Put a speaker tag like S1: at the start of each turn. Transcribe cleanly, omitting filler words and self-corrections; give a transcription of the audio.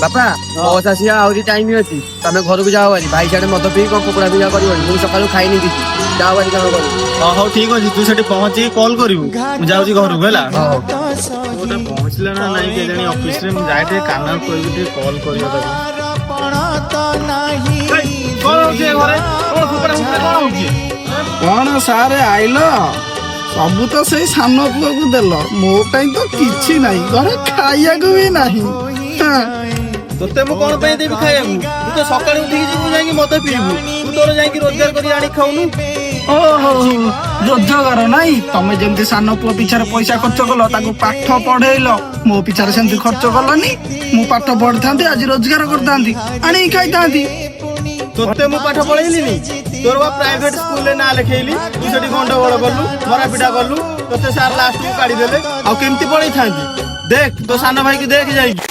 S1: ବାପା ବସ୍ ଆସିବା ଆହୁରି ଟାଇମ ଅଛି, ତମେ ଘରକୁ ଯାଅ ଭାରି। ଭାଇ ସିଆଡେ ମଦ ପିଇ କଣ କୁକୁଡ଼ା ପିଜା କରିବନି, ମୁଁ ସକାଳୁ ଖାଇନି କିଛି। ଯାଅ ଭାରି କାମ କରିବ।
S2: ହଉ ଠିକ ଅଛି, ତୁ ସେଠି ପହଞ୍ଚିକି କଲ୍ କରିବୁ, ମୁଁ ଯାଉଛି ଘରକୁ ହେଲା।
S1: ହଉ।
S2: ଗୋଟେ ପହଞ୍ଚିଲା ନା ନାଇଁ କେଜାଣି ଅଫିସରେ, ମୁଁ ଯାଏ ଟିକେ କାହ୍ନାକୁ କହିବି ଟିକେ କଲ୍ କରିବ ତାକୁ। କଣ ହଉଛି ଏ ଘରେ?
S3: କଣ ସାରେ ଆଇଲ? ସବୁ ତ ସେଇ ସାନ ପୁଅକୁ ଦେଲ, ମୋ ପାଇଁ ତ କିଛି ନାହିଁ, ଘରେ ଖାଇବାକୁ ବି ନାହିଁ।
S2: ତୋତେ ମୁଁ କଣ ପାଇଁ ଦେବି ଖାଇବାକୁ? ତୁ ତ ସକାଳୁ ଉଠିକି ଯିବୁ ଯାଇକି ମଦ ପିଇବୁ, ତୁ ତୋର ଯାଇକି ରୋଜଗାର କରି ଆଣି ଖାଉନୁ।
S3: ଓହୋ, ରୋଜଗାର ନାଇଁ? ତମେ ଯେମିତି ସାନ ପୁଅ ପିଛାରେ ପଇସା ଖର୍ଚ୍ଚ କଲ, ତାକୁ ପାଠ ପଢେଇଲ, ମୋ ପିଛାରେ ସେମିତି ଖର୍ଚ୍ଚ କଲନି। ମୁଁ ପାଠ ପଢିଥାନ୍ତି, ଆଜି ରୋଜଗାର କରିଥାନ୍ତି, ଆଣିକି ଖାଇଥାନ୍ତି।
S2: ତୋତେ ମୁଁ ପାଠ ପଢେଇଲିନି? ତୋର ବା ପ୍ରାଇଭେଟ ସ୍କୁଲରେ ନାଁ ଲେଖେଇଲି, ତୁ ସେଠି ଗଣ୍ଡଗୋଳ କଲୁ, ମରାପିଟା କଲୁ, ତୋତେ ସାର୍ ଲାଷ୍ଟକୁ କାଢିଦେଲେ। ଆଉ କେମିତି ପଢେଇଥାନ୍ତି? ଦେଖ ତୋ ସାନ ଭାଇକି ଦେଖ ଯାଇକି।